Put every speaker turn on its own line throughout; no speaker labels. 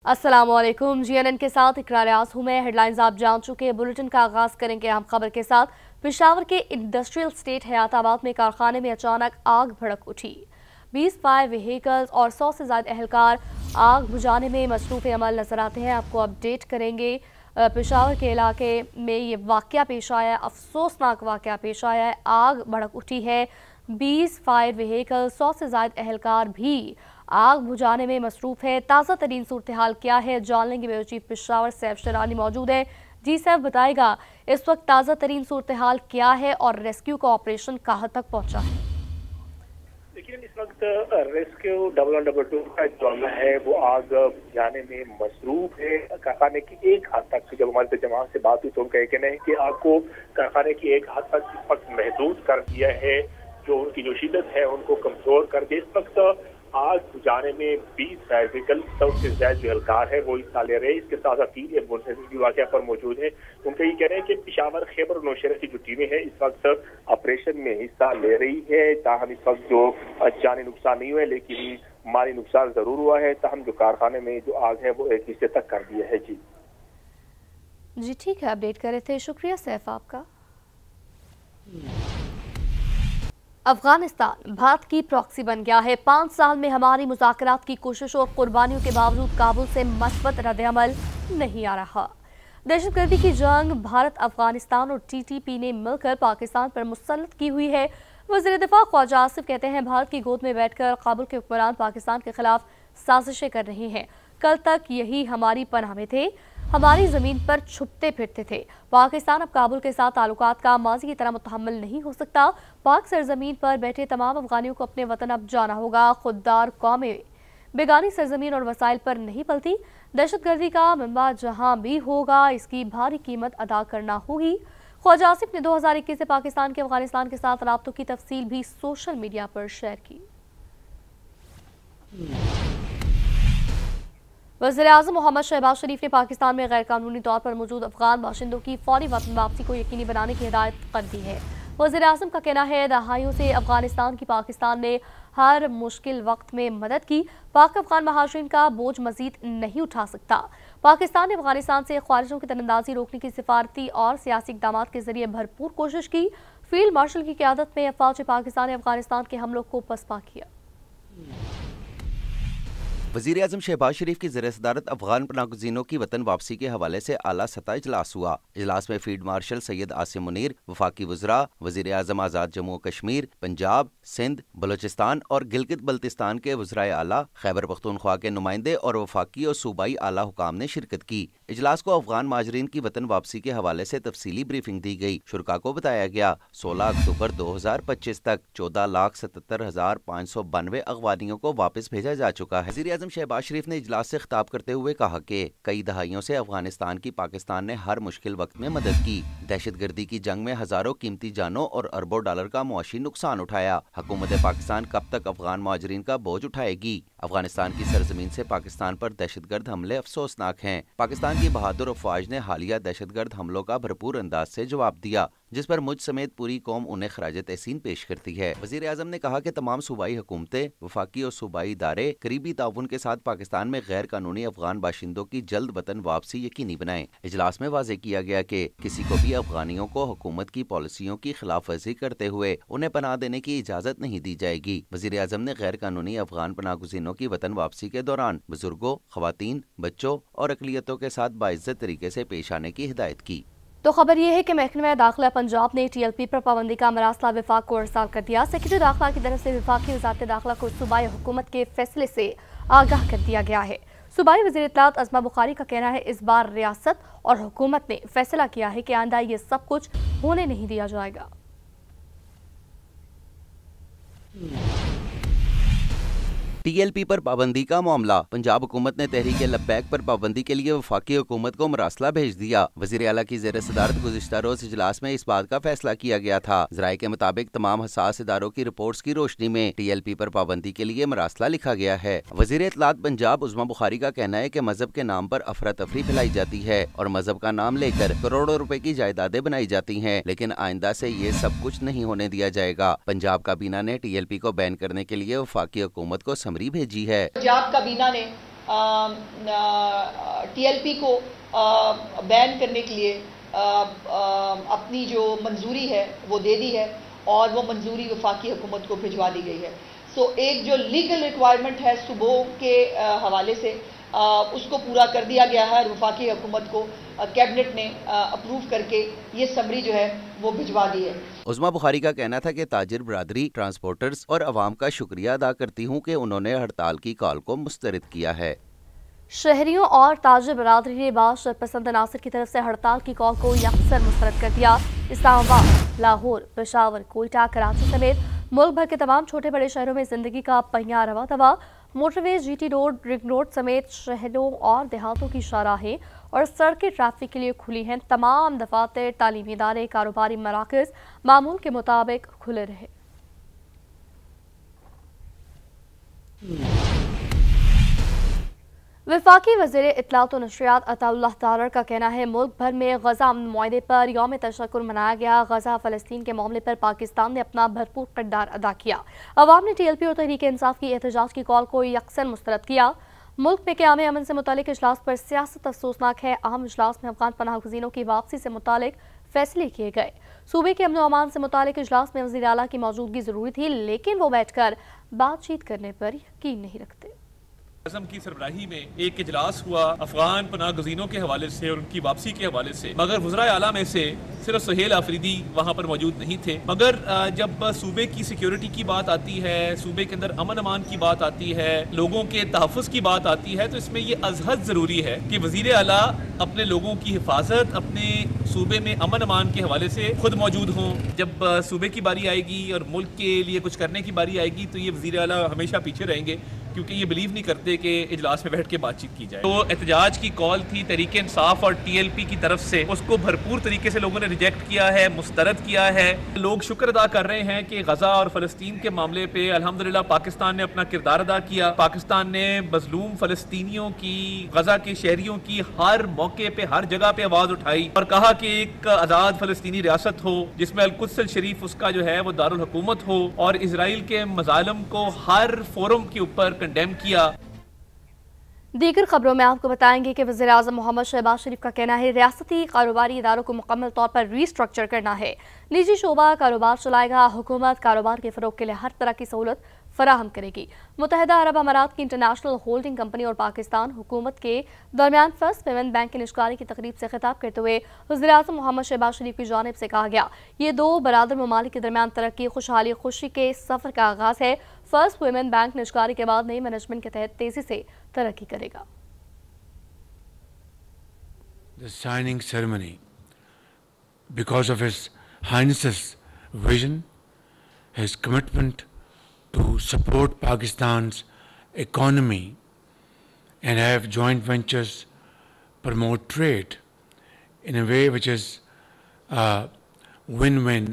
अस्सलामुअलैकुम। GNN के साथ इकरार आस हूं मैं। हेडलाइंस आप जान चुके। बुलेटिन का आगाज करेंगे अहम खबर के साथ। पेशावर के इंडस्ट्रियल स्टेट हयाताबाद में कारखाने में अचानक आग भड़क उठी। 20 फायर व्हीकल्स और 100 से ज्यादा एहलकार आग बुझाने में मसरूफ अमल नजर आते हैं। आपको अपडेट करेंगे। पेशावर के इलाके में ये वाकया पेश आया है, अफसोसनाक वाकया पेश आया है। आग भड़क उठी है। 20 फायर व्हीकल 100 से ज्यादा एहलकार भी आग बुझाने में मसरूफ है। ताज़ा तरीन सूरत हाल क्या है जान लेंगे। ब्यूरो चीफ पेशावर सैफ शरानी मौजूद है। जी सैफ, बताएगा इस वक्त ताज़ा तरीन सूरत हाल क्या है और रेस्क्यू का ऑपरेशन कहाँ तक पहुँचा है?
लेकिन इस वक्त रेस्क्यू 112 का जो है वो आग बुझाने में मसरूफ है। कारखाने की एक हद तक, जब हमारे तर्जुमान से बात हुई तो उनका ये कहना है कि आग को कारखाने की एक हद तक इस वक्त महदूद कर दिया है, जो उनकी जो शिद्दत है उनको कमजोर कर दिया। इस वक्त आग बुझाने में 20 फायर व्हीकल 100 से ज्यादा जो एहलकार है वो हिस्सा ले रहे हैं। इसके साथ 3 मुंतजिर वाक़या पर मौजूद है। उनका ये कह रहे हैं कि पेशावर, खैबर और नौशहरा की जो टीमें हैं इस वक्त ऑपरेशन में हिस्सा ले रही है। ताहम इस वक्त जो जानी नुकसान नहीं हुआ है लेकिन माली नुकसान जरूर हुआ है। ताहम जो कारखाने में जो आग है वो एक हिस्से तक कर दिया है।
जी ठीक है, अपडेट कर रहे थे। शुक्रिया सैफ आपका। अफगानिस्तान भारत की प्रॉक्सी बन गया है। 5 साल में हमारी मुज़ाकरात की कोशिशों और कुर्बानियों के बावजूद काबुल से मस्बत रद्द-ए-अमल नहीं आ रहा। दहशतगर्दी की जंग भारत, अफगानिस्तान और TTP ने मिलकर पाकिस्तान पर मुसल्लत की हुई है। वज़ीर दिफा ख्वाजा आसिफ कहते हैं भारत की गोद में बैठकर काबुल के हुक्मरान पाकिस्तान के खिलाफ साजिशें कर रहे हैं। कल तक यही हमारी पनाह में थे, हमारी जमीन पर छुपते फिरते थे। पाकिस्तान अब काबुल के साथ ताल्लुकात का माजी की तरह मुतहम्मिल नहीं हो सकता। पाक सरजमीन पर बैठे तमाम अफगानियों को अपने वतन अब जाना होगा। खुददार कौमें बेगानी सरजमीन और वसाइल पर नहीं पलती। दहशतगर्दी का मंबा जहां भी होगा इसकी भारी कीमत अदा करना होगी। ख्वाजा आसिफ ने 2021 से पाकिस्तान के अफगानिस्तान के साथ राब्तों की तफसील भी सोशल मीडिया पर शेयर की। वज़ीर-ए-आज़म मोहम्मद शहबाज शरीफ ने पाकिस्तान में गैर कानूनी तौर पर मौजूद अफगान बाशिंदों की फौरी वतन वापसी को यकीनी बनाने की हिदायत कर दी है। वज़ीर-ए-आज़म का कहना है दहाइयों से अफगानिस्तान की पाकिस्तान ने हर मुश्किल वक्त में मदद की। पाक अफगान महाजरीन का बोझ मजीद नहीं उठा सकता। पाकिस्तान ने अफगानिस्तान से ख्वारिजों की तीरंदाजी रोकने की सिफारती और सियासी इक़दाम के जरिए भरपूर कोशिश की। फील्ड मार्शल की क़यादत में अफवाज पाकिस्तान ने अफगानिस्तान के हमलों को पसपा किया।
वज़ीर आज़म शहबाज शरीफ की ज़ेर सदारत अफगान पनाहगज़ीनों की वतन वापसी के हवाले से आला सतह इजलास हुआ। इजलास में फील्ड मार्शल सैयद आसिम मुनीर, वफाकी वज़रा, वज़ीर आज़म आज़ाद जम्मू और कश्मीर, पंजाब, सिंध, बलोचिस्तान और गिलगित बल्तिस्तान के वज़राए आला, खैबर पख्तूनख्वा के नुमाइंदे और वफाकी और सूबाई आला हुकाम ने शिरकत की। इजलास को अफगान माजरीन की वतन वापसी के हवाले से तफसीली ब्रीफिंग दी गई। शुरका को बताया गया 16 अक्टूबर 2025 तक 14,77,592 अगवानियों को वापस भेजा जा चुका है। वज़ीर आज़म शहबाज शरीफ ने इजलास से खिताब करते हुए कहा कि कई दहाइयों से अफगानिस्तान की पाकिस्तान ने हर मुश्किल वक्त में मदद की। दहशतगर्दी की जंग में हजारों कीमती जानों और अरबों डॉलर का मुआशी नुकसान उठाया। हुकूमत पाकिस्तान कब तक अफगान मुहाजिरीन का बोझ उठाएगी? अफगानिस्तान की सरजमीन से पाकिस्तान पर दहशतगर्द हमले अफसोसनाक हैं। पाकिस्तान की बहादुर अफवाज ने हालिया दहशतगर्द हमलों का भरपूर अंदाज से जवाब दिया, जिस पर मुझ समेत पूरी कौम उन्हें खराज तहसीन पेश करती है। वज़ीर आज़म ने कहा कि तमाम सूबाई हुकूमतें, वफाकी और सूबाई इदारे करीबी ताउन के साथ पाकिस्तान में गैर कानूनी अफगान बाशिंदों की जल्द वतन वापसी यकीनी बनाएं। इजलास में वाज़ेह किया गया कि किसी को भी अफगानियों को हुकूमत की पॉलिसियों की खिलाफ वर्जी करते हुए उन्हें पनाह देने की इजाज़त नहीं दी जाएगी। वज़ीर आज़म ने गैर कानूनी अफगान पनाहगज़ीनों की वतन वापसी के दौरान बुजुर्गों, खवातीन, बच्चों और अक़लियतों के साथ बाइज़्ज़त तरीके से पेश आने की हिदायत की।
तो खबर यह है कि महकमा दाखिला पंजाब ने TLP पर पाबंदी का मरासला विफाक को अरसाल कर दिया। सेक्रेटरी दाखिला की तरफ से विफाकी वज़ारत दाखिला को सूबाई हुकूमत के फैसले से आगाह कर दिया गया है। सूबाई वज़ीर इत्तलात अज़मा बुखारी का कहना है इस बार रियासत और हुकूमत ने फैसला किया है कि आइंदा ये सब कुछ होने नहीं दिया जाएगा।
TLP पर पाबंदी का मामला। पंजाब हुकूमत ने तहरीक लब्बैक पर पाबंदी के लिए वफाकी हुकूमत को मरासला भेज दिया। वज़ीर आला की ज़ेर सदारत गुज़िश्ता रोज इजलास में इस बात का फैसला किया गया था। ज़राए के मुताबिक तमाम हसास इदारों की रिपोर्ट्स की रोशनी में TLP पर पाबंदी के लिए मरासला लिखा गया है। वज़ीर इत्तलात पंजाब अज़मा बुखारी का कहना है कि मजहब के नाम पर अफरा तफरी फैलाई जाती है और मजहब का नाम लेकर करोड़ों रुपए की जायदादें बनाई जाती हैं, लेकिन आइंदा से ये सब कुछ नहीं होने दिया जाएगा। पंजाब काबीना ने TLP को बैन करने के लिए वफाकी हुकूमत को भेजी है।
पंजाब काबीना ने TLP کو بین کرنے کے لیے اپنی جو منظوری ہے وہ دے دی ہے اور وہ منظوری وفاقی حکومت کو بھجوا دی گئی ہے. سو ایک جو لیگل ریکوائرمنٹ ہے صوبوں کے حوالے سے اس کو پورا کر دیا گیا ہے اور وفاقی حکومت کو کیبنٹ نے اپروو کر کے یہ سمری جو ہے وہ بھجوا دی ہے.
عظمیٰ بخاری کا کہنا تھا کہ تاجر برادری، ٹرانسپورٹرز اور عوام کا شکریہ ادا کرتی ہوں کہ انہوں نے ہڑتال کی کال کو مسترد کیا ہے.
شہریوں اور تاجر برادری نے بعض شرپسند عناصر کی طرف سے ہڑتال کی کال کو یکسر مسترد کر دیا. اسلام آباد، لاہور، پشاور، کوئٹہ، کراچی سمیت ملک بھر کے تمام چھوٹے بڑے شہروں میں زندگی کا پہیہ رواں دوا. موٹر وے، GT روڈ، رنگ روڈ سمیت شہروں اور دیہاتوں کی شاہراہیں اور سڑکیں ٹریفک کے لیے کھلی ہیں. تمام دفاتر، تعلیمی ادارے، کاروباری مراکز معمول کے مطابق کھلے رہے. وفاقی وزیر اطلاعات و نشریات عطا اللہ تارڑ کا کہنا ہے ملک بھر میں غزہ امن معاہدے پر یوم تشکر منایا گیا. غزہ فلسطین کے معاملے پر پاکستان نے اپنا بھرپور کردار ادا کیا. عوام نے TLP اور تحریک انصاف کی احتجاج کی کال کو یکسر مسترد کیا. ملک میں قیام امن سے متعلق اجلاس پر سیاست افسوسناک ہے. اہم اجلاس میں افغان پناہ گزینوں کی واپسی سے متعلق فیصلے کیے گئے. صوبے کے امن و امان سے متعلق اجلاس میں وزیر اعلیٰ کی موجودگی ضروری تھی لیکن وہ بیٹھ کر بات چیت کرنے پر یقین نہیں رکھتے.
اعظم کی سربراہی میں ایک اجلاس ہوا افغان پناہ گزینوں کے حوالے سے اور ان کی واپسی کے حوالے سے، مگر وزرائے اعلیٰ میں سے صرف سہیل آفریدی وہاں پر موجود نہیں تھے. مگر جب صوبے کی سیکیورٹی کی بات آتی ہے، صوبے کے اندر امن امان کی بات آتی ہے، لوگوں کے تحفظ کی بات آتی ہے، تو اس میں یہ ازحد ضروری ہے کہ وزیر اعلیٰ اپنے لوگوں کی حفاظت، اپنے صوبے میں امن امان کے حوالے سے خود موجود ہوں. جب صوبے کی باری آئے گی اور ملک کے لیے کچھ کرنے کی باری آئے گی تو یہ وزیر اعلیٰ ہمیشہ پیچھے رہیں گے، کیونکہ یہ بلیو نہیں کرتے کہ اجلاس میں بیٹھ کے بات چیت کی جائے. تو احتجاج کی کال تھی تحریک انصاف اور TLP کی طرف سے، اس کو بھرپور طریقے سے لوگوں نے ریجیکٹ کیا ہے، مسترد کیا ہے. لوگ شکر ادا کر رہے ہیں کہ غزہ اور فلسطین کے معاملے پہ الحمدللہ پاکستان نے اپنا کردار ادا کیا. پاکستان نے مظلوم فلسطینیوں کی، غزہ کے شہریوں کی ہر موقع پہ، ہر جگہ پہ آواز اٹھائی اور کہا کہ ایک آزاد فلسطینی ریاست ہو جس میں القدس الشریف اس کا جو ہے وہ دارالحکومت ہو، اور اسرائیل کے مظالم کو ہر فورم کے اوپر کنڈیم کیا.
دیگر خبروں میں آپ کو بتائیں گے کہ وزیر اعظم محمد شہباز شریف کا کہنا ہے ریاستی کاروباری اداروں کو مکمل طور پر ری اسٹرکچر کرنا ہے. نجی شعبہ کاروبار چلائے گا. حکومت کاروبار کے فروغ کے لیے ہر طرح کی سہولت فراہم کرے گی. متحدہ عرب امارات کی انٹرنیشنل ہولڈنگ کمپنی اور پاکستان حکومت کے درمیان فرسٹ پیمنٹ بینک کی نشکاری کی تقریب سے خطاب کرتے ہوئے وزیر اعظم محمد شہباز شریف کی جانب سے کہا گیا یہ دو برادر ممالک کے درمیان ترقی، خوشحالی، خوشی کے سفر کا آغاز ہے. فرسٹ پیمنٹ بینک نشکاری کے بعد نئی مینجمنٹ کے تحت تیزی سے ترقی کرے گا.
The signing ceremony, because of His Highness's vision, his commitment to support Pakistan's economy and have joint ventures, promote trade in a way which is a win-win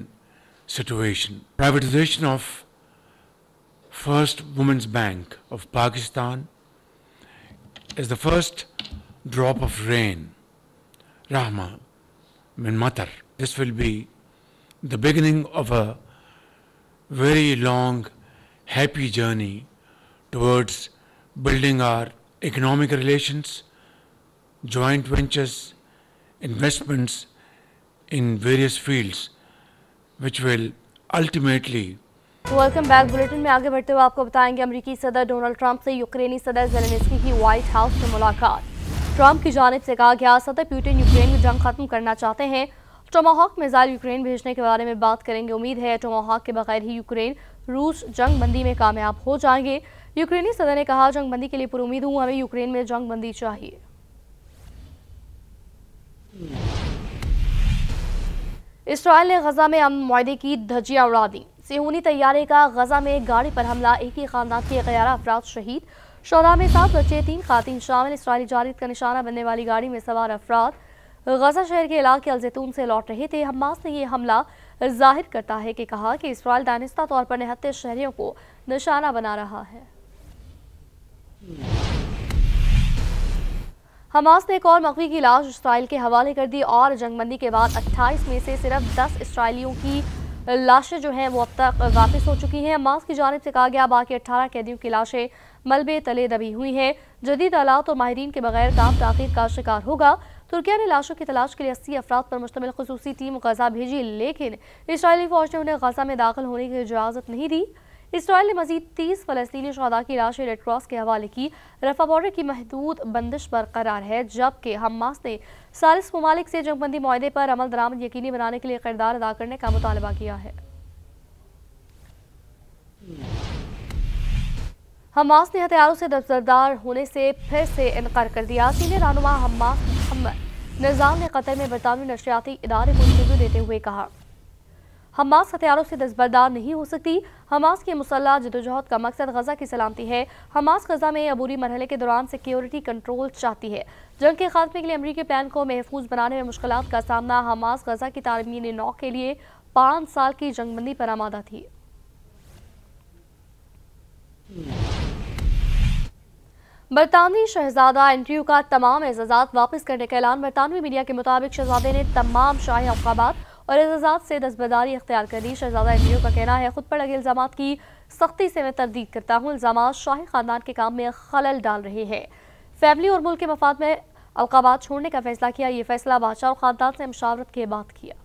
situation. Privatization of First Women's Bank of Pakistan is the first drop of rain, Rahma min matar. This will be the beginning of a very long, happy journey towards building our economic relations, joint ventures, investments in various fields, which will ultimately.
Welcome back. Bulletin میں آگے بڑھتے ہوئے آپ کو بتائیں گے امریکی صدر ڈونلڈ ٹرمپ سے یوکرینی صدر زیلنسکی کی وائٹ ہاؤس میں ملاقات. ٹرمپ کی جانب سے کہا گیا صدر پیوٹن یوکرین میں جنگ ختم کرنا چاہتے ہیں. ٹوماہاک میزائل یوکرین بھیجنے کے بارے میں بات کریں گے. امید ہے ٹوماہاک کے بغیر ہی یوکرین روس جنگ بندی میں کامیاب ہو جائیں گے. یوکرینی صدر نے کہا جنگ بندی کے لیے پر امید ہوں، ہمیں یوکرین میں جنگ بندی چاہیے. اسرائیل نے غزہ میں امن معاہدے کی دھجیاں اڑا دیں. صہیونی طیارے کا غزہ میں گاڑی پر حملہ، ایک ہی خاندان کے 11 افراد شہید. شہداء میں 7 بچے، 3 خواتین شامل. اسرائیلی جارحیت کا نشانہ بننے والی گاڑی میں سوار افراد غزہ شہر کے علاقے الزیتون سے لوٹ رہے تھے. حماس نے یہ حملہ ظاہر کرتا ہے کہ کہا کہ اسرائیل دانستہ طور پر نہتے شہریوں کو نشانہ بنا رہا ہے. حماس نے ایک اور مغوی کی لاش اسرائیل کے حوالے کر دی اور جنگ بندی کے بعد 28 میں سے صرف 10 اسرائیلیوں کی लाशें जो हैं वो अब तक वापस हो चुकी हैं। हमास की जानिब से कहा गया बाकी 18 कैदियों की लाशें मलबे तले दबी हुई हैं। जदीद हालात और माहिरीन के बगैर काम ताख़ीर का शिकार होगा। तुर्किया ने लाशों की तलाश के लिए 80 अफराद पर मुश्तमिल खुसूसी टीम गजा भेजी, लेकिन इसराइली फौज ने उन्हें गजा में दाखिल होने की इजाज़त नहीं दी। इसराइल ने मजीद 30 फ़लस्तीनी शहदा की लाशें रेड क्रॉस के हवाले की। रफा बॉर्डर की महदूद बंदिश बरकरार है, जबकि हमास ने सालिस ममालिक से जंगबंदी मुआहदे पर अमल दरामद यकीनी बनाने के लिए किरदार अदा करने का मुतालबा किया है। हमास ने हथियारों से दस्तबरदार होने से फिर से इनकार कर दिया। सीनियर रहनुमा हमास मोहम्मद निज़ाम ने कतर में बरतानवी नशरियाती इदारे को इंटरव्यू देते हुए कहा, हमास हथियारों से दस्तबरदार नहीं हो सकती। हमास की मुसल्लह जदोजहद का मकसद गजा की सलामती है। हमास गजा में अबूरी मरहले के दौरान सिक्योरिटी कंट्रोल चाहती है। जंग के खात्मे के लिए अमरीकी प्लान को महफूज बनाने में मुश्किलात का सामना। हमास गजा की तामीर नौ के लिए 5 साल की जंगबंदी पर आमादा थी। बरतानवी शहजादा एंड्रयू का तमाम एजाज़ात वापस करने का ऐलान। बरतानवी मीडिया के मुताबिक शहजादे ने तमाम शाही औकाबात और एजाज़ात से दस्तबरदारी इख्तियार कर दी। शहजादा एंड्रयू का कहना है, खुद पर लगे इल्ज़ामात की सख्ती से मैं तरदीद करता हूँ। इल्ज़ामात शाही खानदान के काम में खलल डाल रहे हैं। फैमिली और मुल्क के मफाद में औकाबात छोड़ने का फैसला किया। ये फैसला बादशाह और खानदान से मशावरत के बाद किया।